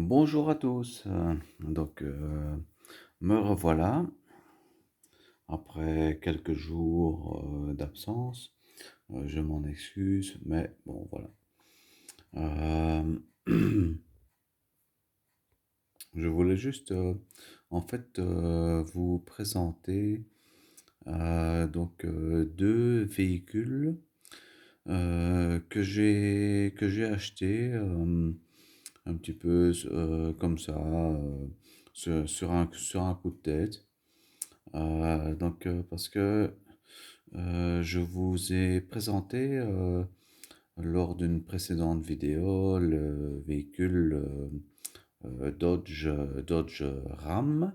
Bonjour à tous. Me revoilà après quelques jours d'absence. Je m'en excuse, mais bon, voilà. Euh, je voulais juste, vous présenter deux véhicules que j'ai achetés un petit peu comme ça sur un coup de tête. Parce que je vous ai présenté lors d'une précédente vidéo le véhicule Dodge Ram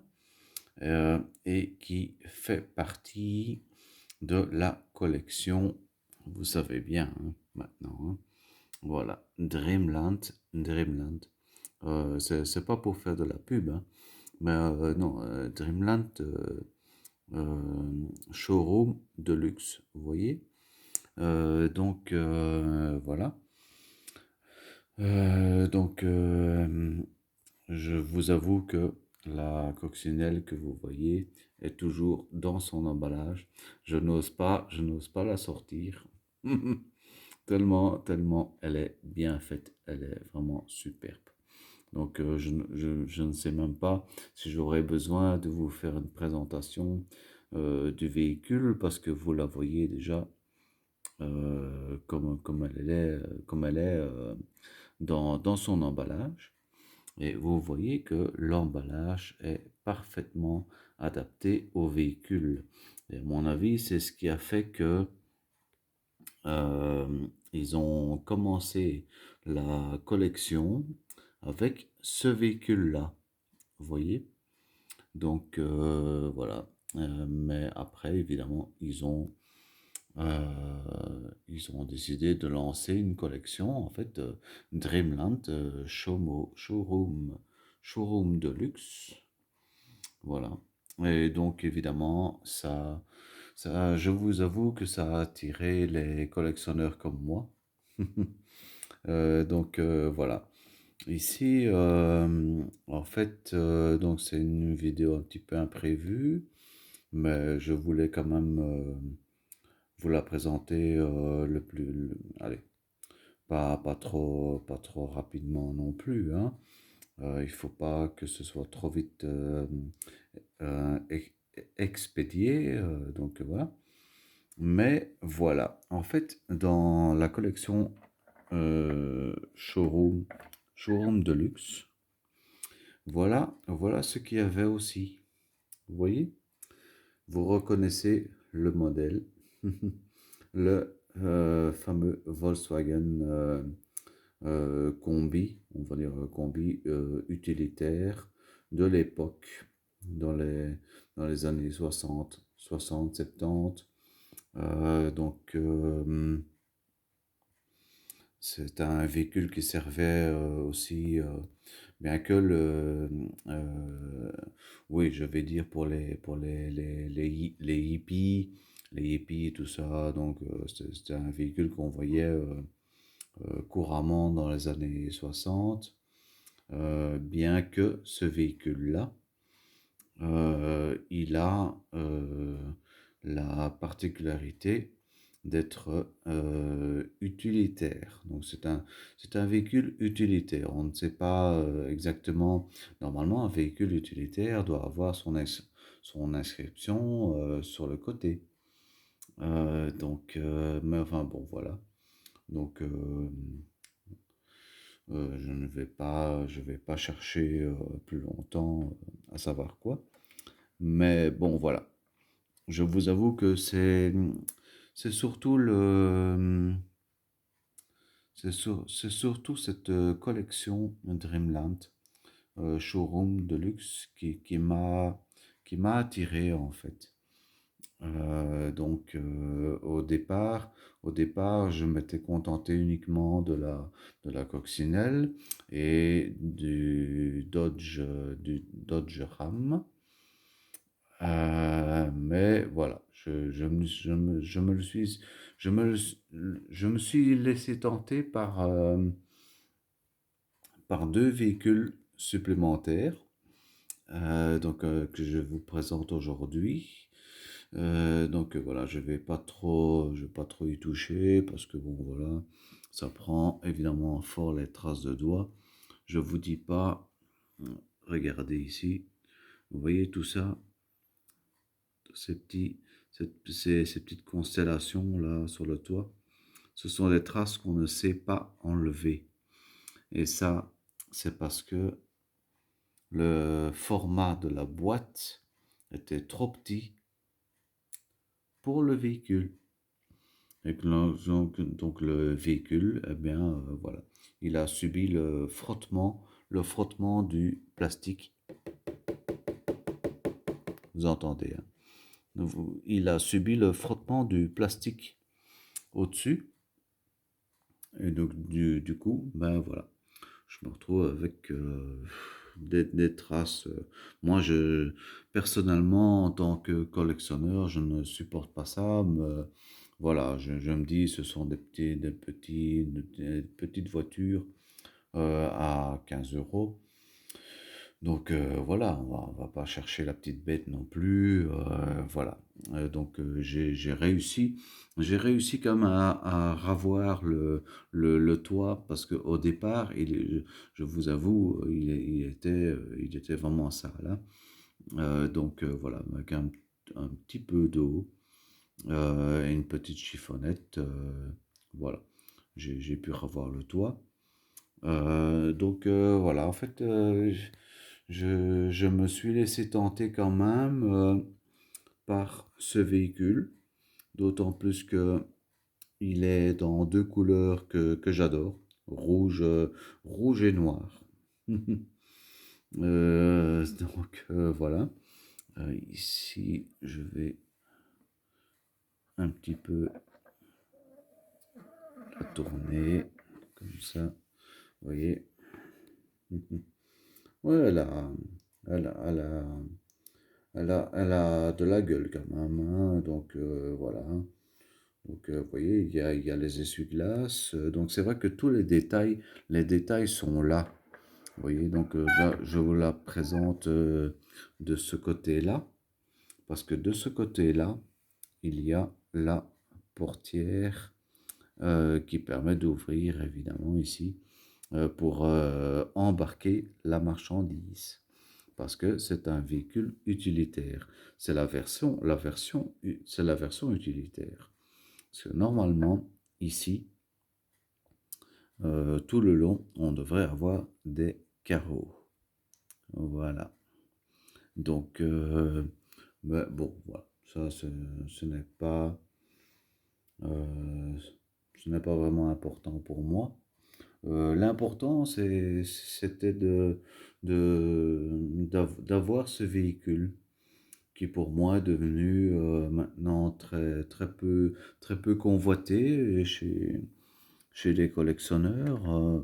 et qui fait partie de la collection, vous savez bien hein, maintenant, hein. Voilà, Dreamland. C'est pas pour faire de la pub, hein, mais non, Dreamland showroom de luxe, vous voyez. Voilà. Donc, je vous avoue que la coccinelle que vous voyez est toujours dans son emballage. Je n'ose pas la sortir. Tellement elle est bien faite, elle est vraiment superbe. Donc, je ne sais même pas si j'aurais besoin de vous faire une présentation du véhicule parce que vous la voyez déjà comme elle est dans son emballage. Et vous voyez que l'emballage est parfaitement adapté au véhicule. Et à mon avis, c'est ce qui a fait que ils ont commencé la collection avec ce véhicule-là. Vous voyez? Donc voilà. Mais après, évidemment, ils ont décidé de lancer une collection, en fait, Dreamland Showroom de luxe. Voilà. Et donc, évidemment, je vous avoue que ça a attiré les collectionneurs comme moi. Voilà. Ici, en fait, donc c'est une vidéo un petit peu imprévue, mais je voulais quand même vous la présenter allez, pas trop rapidement non plus, hein. Il faut pas que ce soit trop vite euh, ex- expédié, donc voilà. Mais voilà, en fait, dans la collection showroom de luxe, voilà ce qu'il y avait aussi. Vous voyez? Vous reconnaissez le modèle, le fameux Volkswagen combi, on va dire combi utilitaire de l'époque, dans les années 60, 70. C'est un véhicule qui servait aussi, bien que oui, je vais dire pour les hippies, et tout ça. Donc, c'était un véhicule qu'on voyait couramment dans les années 60. Bien que ce véhicule-là, il a la particularité d'être utilitaire. Donc c'est un véhicule utilitaire. On ne sait pas exactement. Normalement, un véhicule utilitaire doit avoir son inscription sur le côté. Mais enfin bon, voilà. Donc je vais pas chercher plus longtemps à savoir quoi. Mais bon, voilà. Je vous avoue que c'est surtout c'est surtout cette collection Dreamland showroom de luxe qui m'a attiré en fait. Au départ, je m'étais contenté uniquement de la coccinelle et du Dodge Ram. Mais voilà, je me, je me suis laissé tenter par deux véhicules supplémentaires que je vous présente aujourd'hui. Voilà, je vais pas trop y toucher parce que bon voilà, ça prend évidemment fort les traces de doigts. Je vous dis pas, regardez ici, vous voyez tout ça, ces petits, ces petites constellations là sur le toit, ce sont des traces qu'on ne sait pas enlever. Et ça, c'est parce que le format de la boîte était trop petit pour le véhicule. Et que donc le véhicule, eh bien, voilà, il a subi le frottement du plastique. Vous entendez, hein? Il a subi le frottement du plastique au-dessus. Et donc, du coup, ben voilà, je me retrouve avec des traces. Moi, personnellement, en tant que collectionneur, je ne supporte pas ça. Voilà, je me dis, ce sont des petites voitures à 15 euros. Donc voilà, on va pas chercher la petite bête non plus. Voilà. J'ai réussi quand même à ravoir le toit parce qu'au départ, je vous avoue, il était vraiment sale, hein. Voilà, avec un petit peu d'eau et une petite chiffonnette, voilà, j'ai pu ravoir le toit. Voilà, en fait, je me suis laissé tenter quand même par ce véhicule, d'autant plus que il est dans deux couleurs que j'adore, rouge et noir. Voilà. Ici, je vais un petit peu la tourner comme ça, vous voyez. Ouais, elle a de la gueule quand même, hein. Voilà. Vous voyez, il y a les essuie-glaces. Donc c'est vrai que tous les détails sont là. Vous voyez, là, je vous la présente de ce côté-là. Parce que de ce côté-là, il y a la portière qui permet d'ouvrir, évidemment, ici, pour embarquer la marchandise. Parce que c'est un véhicule utilitaire. C'est la version utilitaire. Parce que normalement, ici, tout le long, on devrait avoir des carreaux. Voilà. Donc, mais bon, voilà. Ça, euh, ce n'est pas vraiment important pour moi. L'important, c'était d'avoir ce véhicule qui pour moi est devenu maintenant très peu convoité chez les collectionneurs.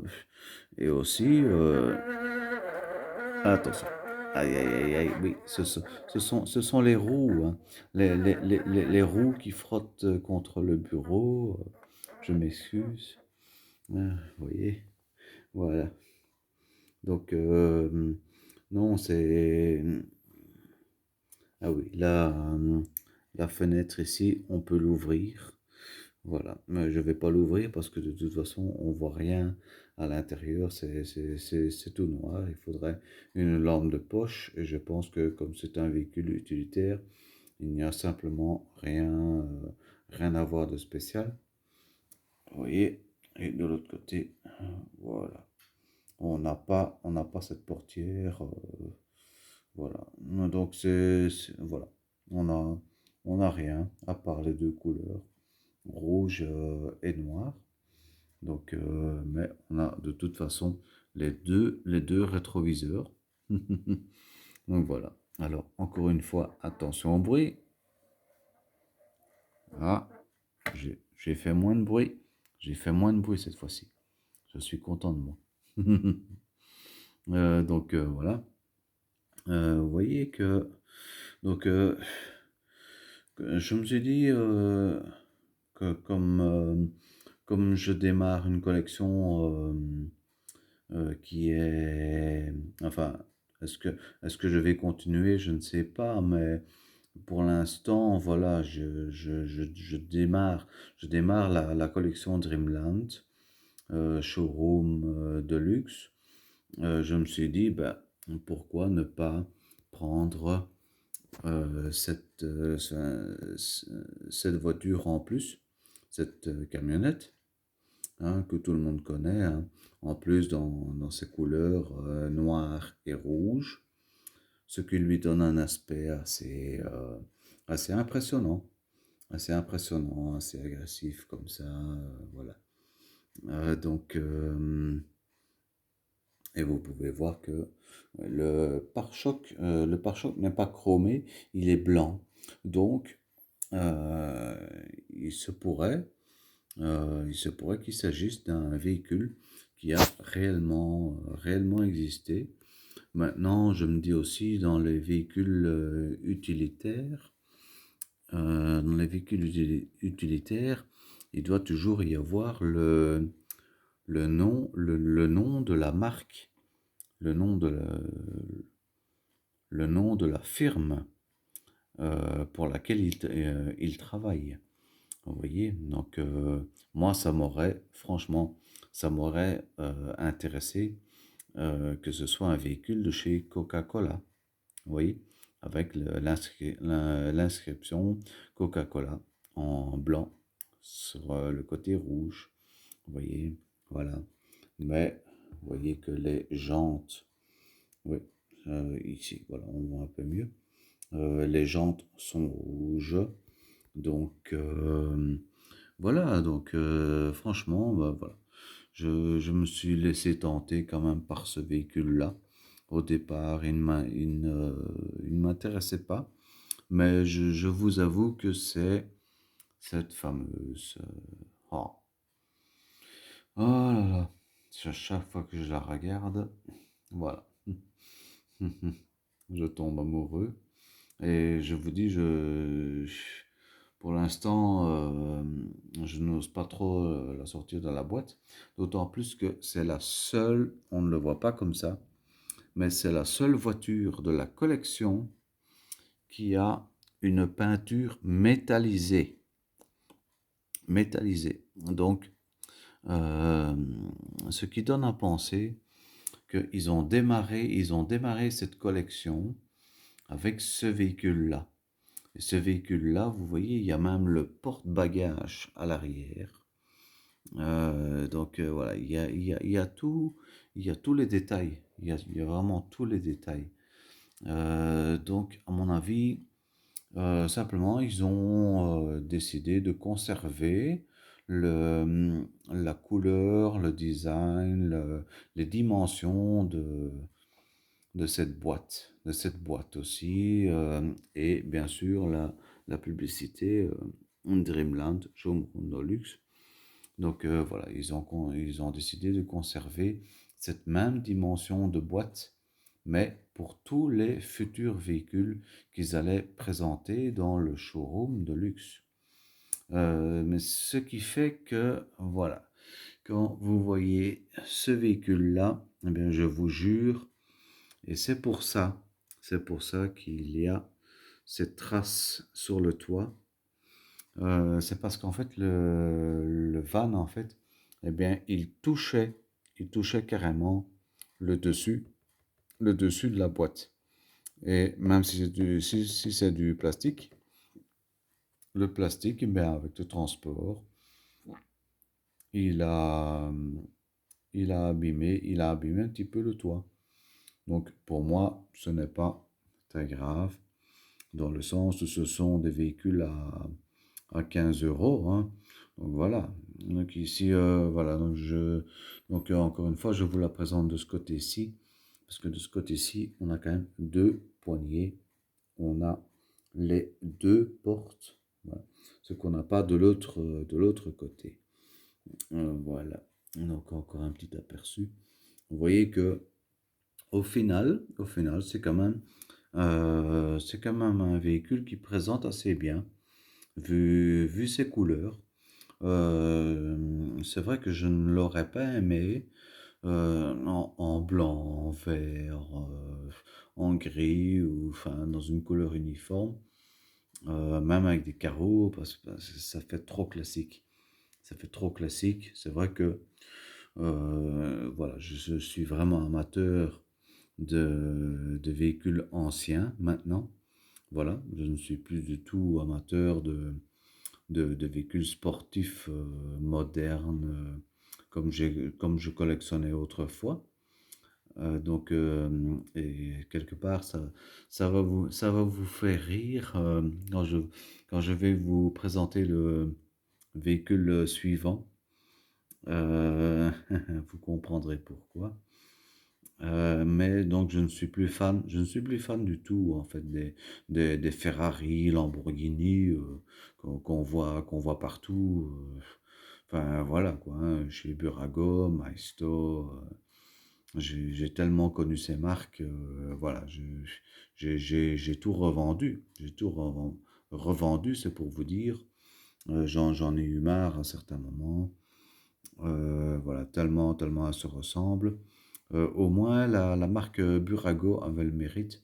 Et aussi, attention, aïe aïe aïe aïe, oui, ce sont les roues, hein. Les roues qui frottent contre le bureau. Je m'excuse. Vous voyez, voilà. Donc, non, c'est... Ah oui, là, la fenêtre ici, on peut l'ouvrir. Voilà, mais je vais pas l'ouvrir parce que de toute façon, on voit rien à l'intérieur, c'est tout noir. Il faudrait une lampe de poche et je pense que comme c'est un véhicule utilitaire, il n'y a simplement rien à voir de spécial. Vous voyez, et de l'autre côté, voilà, on n'a pas cette portière, voilà. Donc voilà, on a rien à part les deux couleurs, rouge et noir. Mais on a de toute façon les deux rétroviseurs. Donc voilà. Alors, encore une fois, attention au bruit. Ah, j'ai fait moins de bruit. J'ai fait moins de bruit cette fois-ci. Je suis content de moi. Voilà. Vous voyez que... Donc, je me suis dit que comme je démarre une collection qui est... Enfin, est-ce que, est-ce que je vais continuer? Je ne sais pas, mais pour l'instant, voilà, je démarre la collection Dreamland, showroom de luxe. Je me suis dit, ben, pourquoi ne pas prendre cette voiture en plus, cette camionnette, hein, que tout le monde connaît, hein. En plus dans ses couleurs noir et rouge, ce qui lui donne un aspect assez impressionnant, assez agressif comme ça, voilà. Et vous pouvez voir que le pare-choc n'est pas chromé, il est blanc. Donc, euh, il se pourrait, il se pourrait qu'il s'agisse d'un véhicule qui a réellement existé. Maintenant, je me dis aussi dans les véhicules utilitaires, utilitaires, il doit toujours y avoir le nom de la marque, le nom de la, le nom de la firme pour laquelle il travaille. Vous voyez, donc moi, franchement, ça m'aurait intéressé que ce soit un véhicule de chez Coca-Cola. Vous voyez, avec l'inscription Coca-Cola en blanc sur le côté rouge. Vous voyez, voilà. Mais vous voyez que les jantes, oui, ici, voilà, on voit un peu mieux. Les jantes sont rouges. Donc, voilà, donc franchement, bah, voilà. Je me suis laissé tenter quand même par ce véhicule-là. Au départ, il ne m'intéressait pas, mais je vous avoue que c'est cette fameuse... oh, oh là là, chaque fois que je la regarde, voilà, je tombe amoureux. Et je vous dis, pour l'instant, je n'ose pas trop la sortir de la boîte, d'autant plus que c'est la seule, on ne le voit pas comme ça, mais c'est la seule voiture de la collection qui a une peinture métallisée. Métallisée. Donc, euh, ce qui donne à penser ils ont démarré cette collection avec ce véhicule-là. Et ce véhicule-là, vous voyez, il y a même le porte-bagages à l'arrière. Donc voilà, il y a tous les détails. Il y a vraiment tous les détails. Donc, à mon avis, simplement, ils ont décidé de conserver la couleur, le design, les dimensions de cette boîte aussi, et bien sûr la publicité Dreamland, Showroom de luxe. Donc voilà, ils ont décidé de conserver cette même dimension de boîte, mais pour tous les futurs véhicules qu'ils allaient présenter dans le showroom de luxe. Mais ce qui fait que, voilà, quand vous voyez ce véhicule-là, eh bien, je vous jure, et c'est pour ça qu'il y a cette trace sur le toit. C'est parce qu'en fait, le van, en fait, eh bien, il touchait carrément le dessus de la boîte. Et même si c'est du plastique, le plastique, eh bien, avec le transport, il a, il a abîmé un petit peu le toit. Donc, pour moi, ce n'est pas très grave, dans le sens où ce sont des véhicules à 15 euros, hein. Donc voilà. Donc ici, voilà. Donc encore une fois, je vous la présente de ce côté-ci, parce que de ce côté-ci, on a quand même deux poignées. On a les deux portes, voilà. Ce qu'on n'a pas de l'autre côté. Voilà. Donc encore un petit aperçu. Vous voyez que au final, c'est quand même un véhicule qui présente assez bien, vu ses couleurs. C'est vrai que je ne l'aurais pas aimé en blanc, en vert, en gris ou enfin dans une couleur uniforme, même avec des carreaux parce que ça fait trop classique. Ça fait trop classique. C'est vrai que voilà, je suis vraiment amateur de véhicules anciens maintenant. Voilà, je ne suis plus du tout amateur de véhicules sportifs modernes comme je collectionnais autrefois. Et quelque part, ça va vous faire rire quand je vais vous présenter le véhicule suivant. Vous comprendrez pourquoi. Mais donc je ne suis plus fan du tout en fait des Ferrari, Lamborghini qu'on voit partout. Enfin voilà quoi, hein, chez Burago, Maisto. J'ai tellement connu ces marques, voilà, j'ai tout revendu. J'ai tout revendu, c'est pour vous dire. J'en ai eu marre à un certain moment. Voilà, tellement elles se ressemblent. Au moins, la marque Burago avait le mérite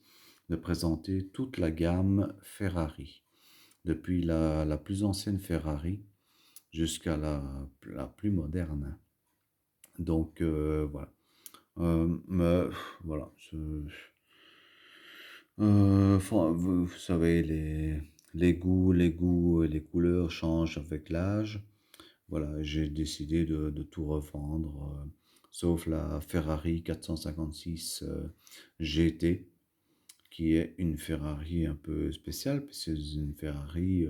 de présenter toute la gamme Ferrari, depuis la plus ancienne Ferrari jusqu'à la plus moderne. Donc, voilà. Mais voilà, vous savez, les goûts et les couleurs changent avec l'âge. Voilà, j'ai décidé de tout revendre, sauf la Ferrari 456 GT, qui est une Ferrari un peu spéciale, parce que c'est une Ferrari,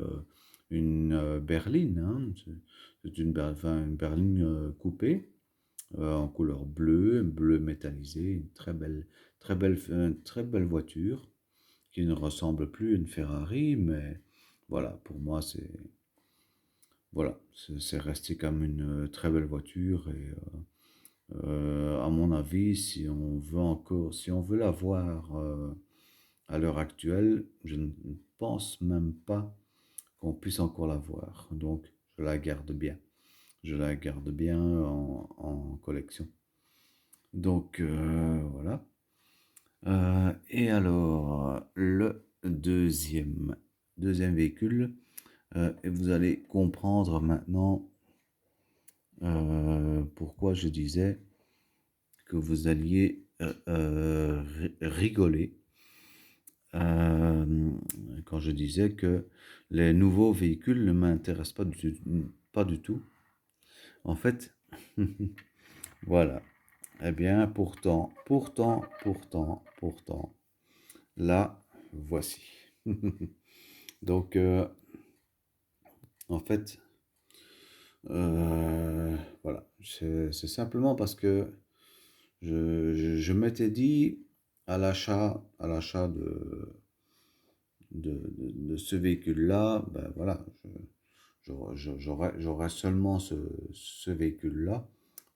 une berline, hein, c'est enfin, une berline coupée en couleur bleue, bleu métallisé, une très belle voiture qui ne ressemble plus à une Ferrari, mais voilà, pour moi, c'est resté comme une très belle voiture et à mon avis, si on veut l'avoir à l'heure actuelle, je ne pense même pas qu'on puisse encore l'avoir. Donc, je la garde bien. Je la garde bien en collection. Donc, voilà. Et alors, le deuxième véhicule, et vous allez comprendre maintenant pourquoi je disais que vous alliez rigoler euh, quand je disais que les nouveaux véhicules ne m'intéressent pas du tout. En fait, voilà. Eh bien, pourtant, là, voici. Donc, en fait, voilà. C'est simplement parce que je m'étais dit à l'achat de ce véhicule-là, ben voilà, j'aurais seulement ce véhicule-là,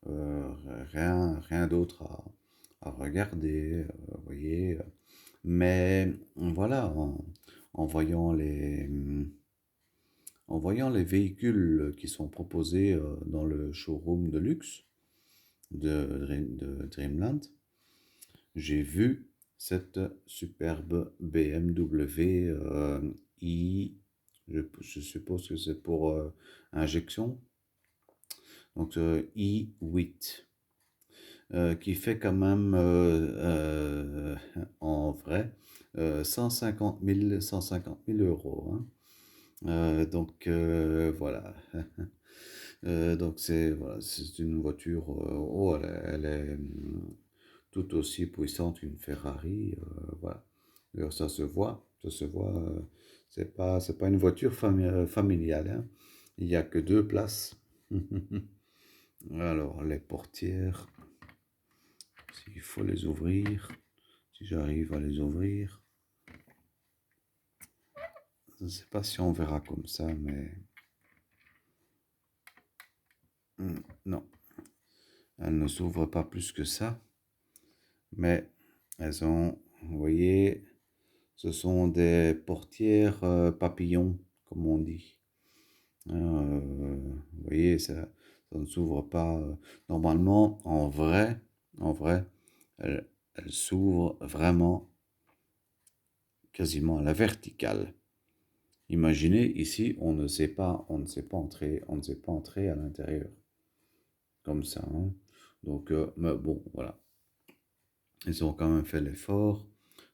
euh, rien d'autre à regarder, vous voyez. Mais voilà, en voyant en voyant les véhicules qui sont proposés dans le showroom de luxe de Dreamland, j'ai vu cette superbe BMW i, je suppose que c'est pour injection, donc i8, qui fait quand même en vrai 150 000 euros, hein. Donc voilà. Donc c'est une voiture, elle est tout aussi puissante qu'une Ferrari, voilà. D'ailleurs, ça se voit. C'est pas une voiture familiale, hein. Il n'y a que deux places. Alors, les portières, s'il faut les ouvrir, si j'arrive à les ouvrir, je ne sais pas si on verra comme ça, mais non, elles ne s'ouvrent pas plus que ça, mais elles ont, vous voyez, ce sont des portières papillons, comme on dit. Vous voyez, Ça ne s'ouvre pas. Normalement, en vrai, elle s'ouvre vraiment quasiment à la verticale. Imaginez ici, on ne sait pas entrer à l'intérieur comme ça, hein. Donc, mais bon, voilà. Ils ont quand même fait l'effort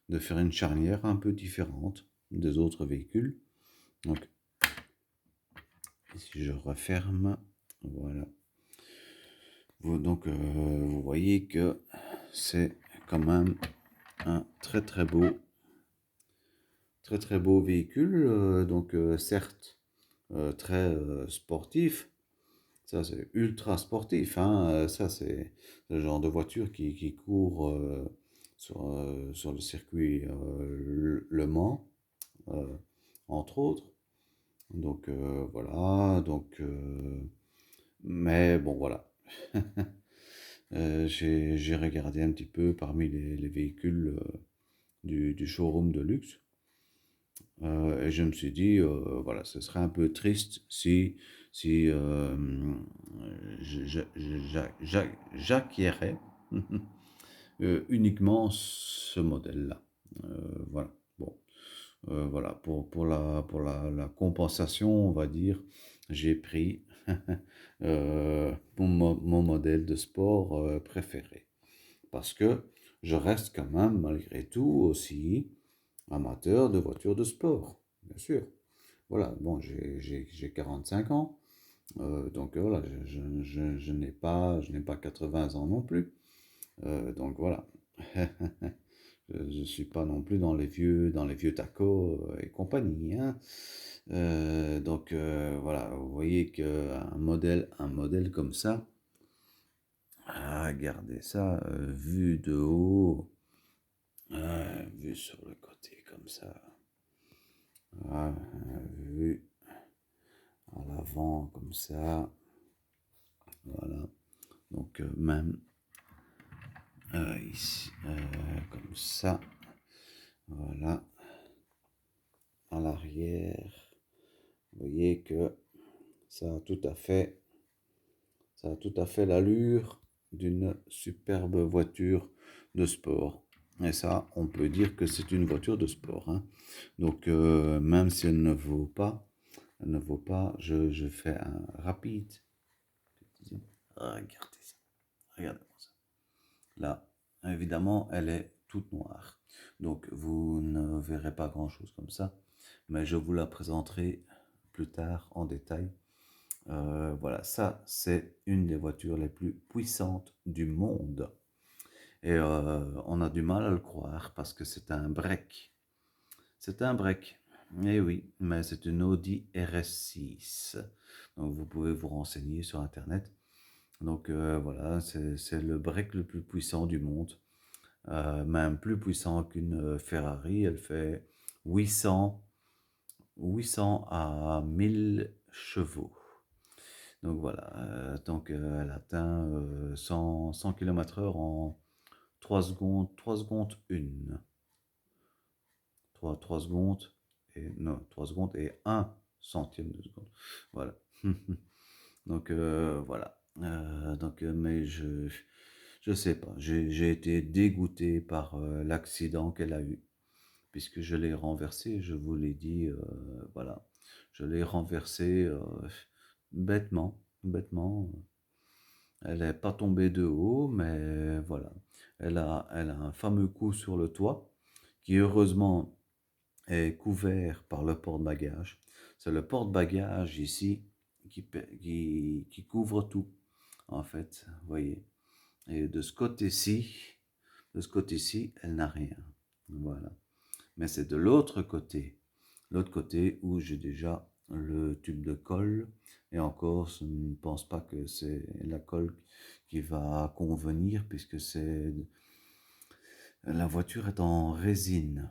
de faire une charnière un peu différente des autres véhicules. Donc, si je referme, voilà. Vous voyez que c'est quand même un très très beau véhicule. Certes, très sportif. Ça, c'est ultra sportif, hein. Ça, c'est le genre de voiture qui court sur le circuit Le Mans, euh, entre autres. Voilà. Mais bon, voilà. J'ai regardé un petit peu parmi les véhicules du showroom de luxe. Et je me suis dit, voilà, ce serait un peu triste si j'acquérais uniquement ce modèle-là. Voilà. Bon, voilà, la compensation, on va dire, j'ai pris mon modèle de sport préféré. Parce que je reste quand même, malgré tout, aussi amateur de voitures de sport, bien sûr. Voilà, bon, j'ai 45 ans, voilà, je n'ai pas 80 ans non plus. Donc voilà. Je ne suis pas non plus dans les vieux tacos et compagnie, hein. Voilà, vous voyez un modèle comme ça, regardez ça, vu de haut, vu sur le côté comme ça, ah, vu à l'avant comme ça, voilà. Donc même ici, comme ça, voilà, à l'arrière, vous voyez que ça a tout à fait, ça a tout à fait l'allure d'une superbe voiture de sport. Et ça, on peut dire que c'est une voiture de sport, hein. Donc, même si elle ne vaut pas, je fais un rapide. Regardez ça. Regardez-moi ça. Là, évidemment, elle est toute noire. Donc, vous ne verrez pas grand-chose comme ça. Mais je vous la présenterai plus tard en détail. Voilà, ça, c'est une des voitures les plus puissantes du monde. Et on a du mal à le croire parce que c'est un break. C'est un break. Eh oui, mais c'est une Audi RS6. Donc vous pouvez vous renseigner sur Internet. Donc voilà, c'est le break le plus puissant du monde. Même plus puissant qu'une Ferrari. Elle fait 800, 800 à 1000 chevaux. Donc voilà, elle atteint 100 km/h en 3 secondes, 3 secondes 1. 3 secondes et non, 3 secondes et 1 centième de seconde. Voilà. Voilà. Mais je sais pas. J'ai été dégoûté par l'accident qu'elle a eu, puisque je l'ai renversé, je vous l'ai dit, voilà. Je l'ai renversé bêtement, bêtement. Elle n'est pas tombée de haut, mais voilà. Elle a un fameux coup sur le toit, qui heureusement est couvert par le porte-bagages. C'est le porte-bagages ici qui couvre tout, en fait, vous voyez. Et de ce côté-ci, elle n'a rien. Voilà. Mais c'est de l'autre côté où j'ai déjà le tube de colle. Et encore, je ne pense pas que c'est la colle qui va convenir, puisque la voiture est en résine.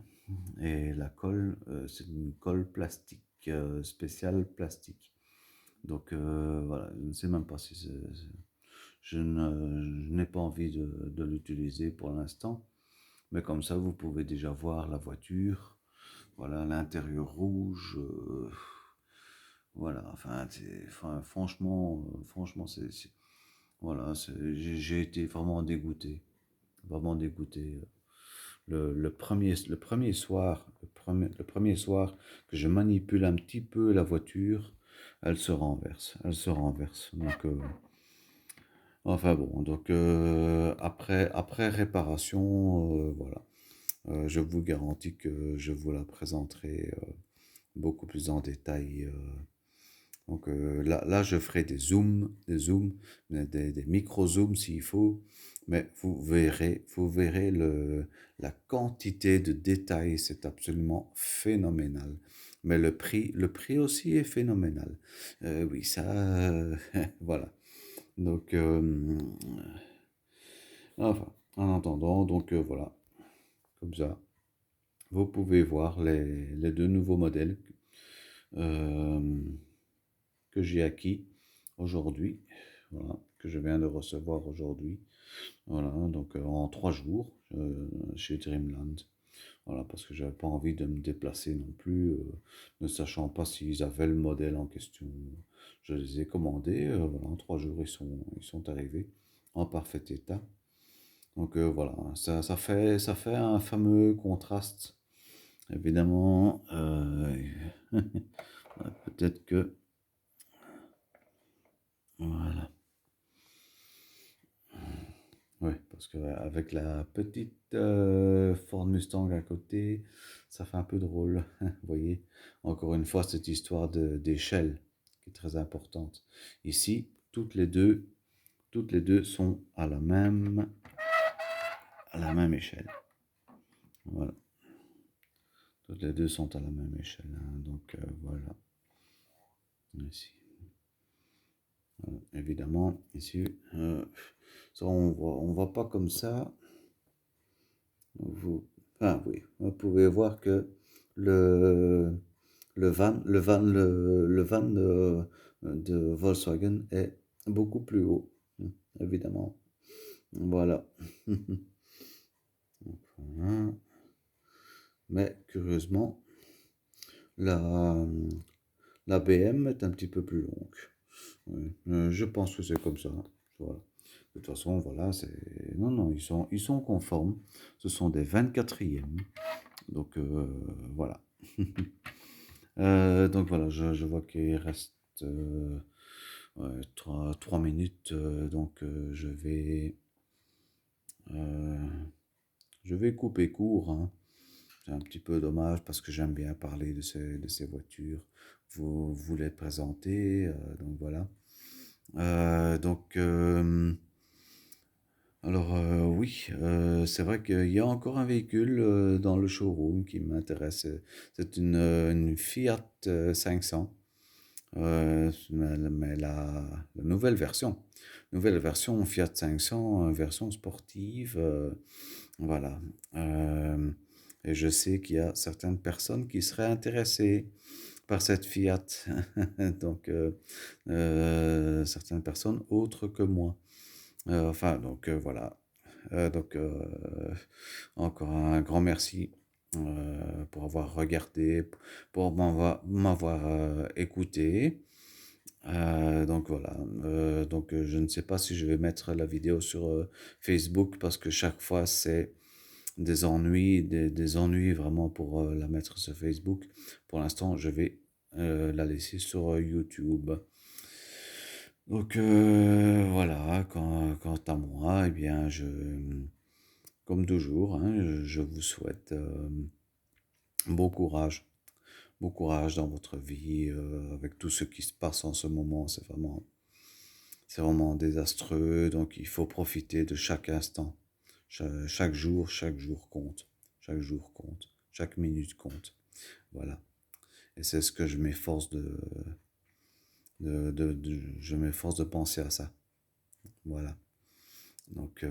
Et la colle, c'est une colle plastique, spéciale plastique. Donc voilà, je ne sais même pas si je n'ai pas envie de l'utiliser pour l'instant. Mais comme ça, vous pouvez déjà voir la voiture. Voilà, l'intérieur rouge. voilà, enfin, franchement, franchement, voilà, j'ai été vraiment dégoûté, vraiment dégoûté. Le premier soir que je manipule un petit peu la voiture, elle se renverse. Donc, enfin bon, donc après réparation, voilà. Je vous garantis que je vous la présenterai beaucoup plus en détail. Donc là, je ferai des zooms, des micro-zooms s'il faut, mais vous verrez la quantité de détails, c'est absolument phénoménal. Mais le prix aussi est phénoménal. Oui, ça, voilà. Donc, enfin, en attendant, donc voilà, comme ça, vous pouvez voir les deux nouveaux modèles euh, que j'ai acquis aujourd'hui, voilà, que je viens de recevoir aujourd'hui, voilà, donc en 3 jours chez Dreamland, voilà, parce que j'avais pas envie de me déplacer non plus, ne sachant pas s'ils avaient le modèle en question. Je les ai commandés, voilà, en 3 jours ils sont arrivés en parfait état. Donc voilà, ça fait un fameux contraste, évidemment. Peut-être que, voilà. Oui, parce qu'avec la petite Ford Mustang à côté, ça fait un peu drôle. Vous voyez, encore une fois, cette histoire d'échelle qui est très importante. Ici, toutes les deux sont à la même échelle. Voilà, toutes les deux sont à la même échelle, hein. Donc voilà, ici. Évidemment, ici, ça, on voit pas comme ça. Vous, oui, vous pouvez voir que le, le van de Volkswagen est beaucoup plus haut, évidemment. Voilà. Voilà. Mais curieusement, la, la BM est un petit peu plus longue. Oui, je pense que c'est comme ça. Voilà. De toute façon, voilà, Non, non, ils sont conformes. Ce sont des 24e. Donc, voilà. Donc voilà, je vois qu'il reste ouais, 3 minutes. Donc, euh, je vais couper court, hein. C'est un petit peu dommage parce que j'aime bien parler de ces voitures. Vous les présenter. Donc voilà. Donc, alors oui, c'est vrai qu'il y a encore un véhicule dans le showroom qui m'intéresse. C'est une Fiat 500, mais la nouvelle version Fiat 500, version sportive, voilà. Euh, et je sais qu'il y a certaines personnes qui seraient intéressées par cette Fiat, donc certaines personnes autres que moi. Enfin, donc voilà. Donc, encore un grand merci pour avoir regardé, pour m'avoir écouté. Donc voilà. Donc je ne sais pas si je vais mettre la vidéo sur Facebook parce que chaque fois c'est des ennuis vraiment pour la mettre sur Facebook. Pour l'instant, je vais la laisser sur YouTube. Donc voilà, quant à moi, eh bien, comme toujours, hein, je vous souhaite bon bon courage dans votre vie, avec tout ce qui se passe en ce moment, c'est vraiment désastreux, donc il faut profiter de chaque instant, chaque jour compte, chaque jour compte, chaque minute compte, voilà. Et c'est ce que je m'efforce je m'efforce de penser à ça, voilà. Donc,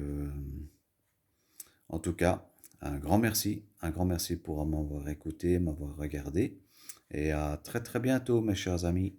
en tout cas, un grand merci pour m'avoir écouté, m'avoir regardé, et à très très bientôt, mes chers amis.